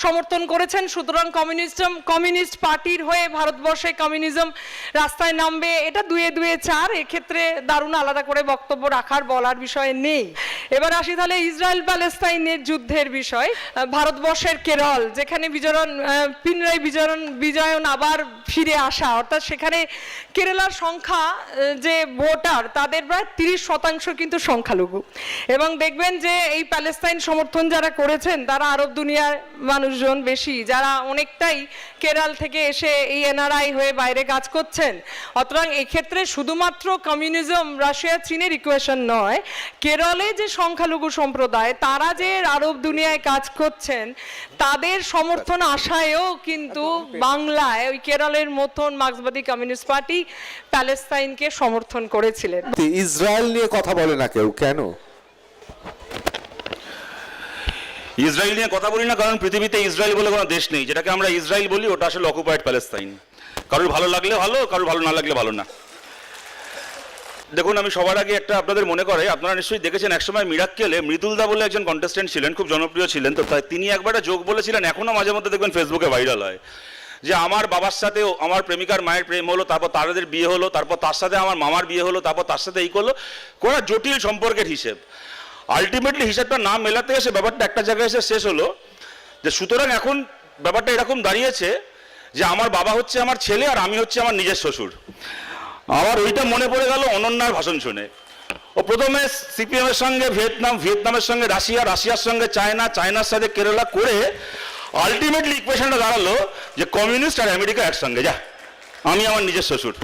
সমর্থন করেছেন। সুতরাং কমিউনিস্ট পার্টির হয়ে ভারতবর্ষে কমিউনিজম রাস্তায় নামবে, এটা দুয়ে দুয়ে চার। এক্ষেত্রে দারুণ আলাদা করে বক্তব্য রাখার বলার বিষয় নেই। এবার আসি তাহলে ইসরায়েল প্যালেস্তাইনের যুদ্ধের বিষয়। ভারতবর্ষের কেরল, যেখানে পিনরাই বিজয়ন আবার ফিরে আসা, অর্থাৎ সেখানে কেরালার সংখ্যা যে ভোটার তাদের প্রায় 30% কিন্তু সংখ্যালঘু। এবং দেখবেন যে এই প্যালেস্তাইন সমর্থন যারা করেছেন তারা আরব দুনিয়ার মানুষজন বেশি, যারা অনেকটাই কেরল থেকে এসে এই এনআরআই হয়ে বাইরে কাজ করছেন। অতরাং এক্ষেত্রে শুধুমাত্র কমিউনিজম রাশিয়া চীনের ইকুয়েশন নয়, কেরলে যে সংখ্যালঘু সম্প্রদায় তারা যে আরব দুনিয়ায় কাজ করছেন তাদের সমর্থন আশায়ও কিন্তু বাংলায় ওই কেরলের মতন মার্ক্সবাদী কমিউনিস্ট পার্টি প্যালেস্তাইনকে সমর্থন করেছিলেন। ইসরায়েল নিয়ে কথা বলে না কেউ, কেন? ইসরায়েল নিয়ে কথা বলি না কারণ পৃথিবীতে ইসরায়েল বলে কোনো দেশ নেই। যেটাকে আমরা ইসরায়েল বলি ওটা আসলে অকুপাইড প্যালেস্তাইন। কারোর ভালো লাগলে ভালো, কারোর ভালো না লাগলে ভালো না। দেখুন, আমি সবার আগে একটা আপনাদের মনে করে, আপনারা নিশ্চয়ই দেখেছেন একসময় মিরাক্কেলে মৃদুলদা বলে একজন কন্টেস্টেন্ট ছিলেন, খুব জনপ্রিয় ছিলেন। তো তিনি একবার যোগ বলেছিলেন, এখনো মাঝে মধ্যে দেখবেন ফেসবুকে ভাইরাল হয়, যে আমার বাবার সাথে আমার প্রেমিকার মায়ের প্রেম হলো, তারপর তাদের বিয়ে হলো, তারপর তার সাথে আমার মামার বিয়ে হলো, তারপর তার সাথে এই করলো, কোনো জটিল সম্পর্কের হিসেব। আলটিমেটলি হিসাবটা না মেলাতে এসে ব্যাপারটা একটা জায়গায় এসে শেষ হলো যে সুতরাং এখন ব্যাপারটা এরকম দাঁড়িয়েছে যে আমার বাবা হচ্ছে আমার ছেলে আর আমি হচ্ছে আমার নিজের শ্বশুর। আমার ওইটা মনে পড়ে গেল অনন্যার ভাষণ শুনে। ও প্রথমে সিপিএম এর সঙ্গে ভিয়েতনামের সঙ্গে রাশিয়ার সঙ্গে চায়নার সাথে কেরালা করে আলটিমেটলি ইকুয়েশনটা দাঁড়ালো যে কমিউনিস্ট আর আমেরিকা একসঙ্গে, যা আমি আমার নিজের শ্বশুর।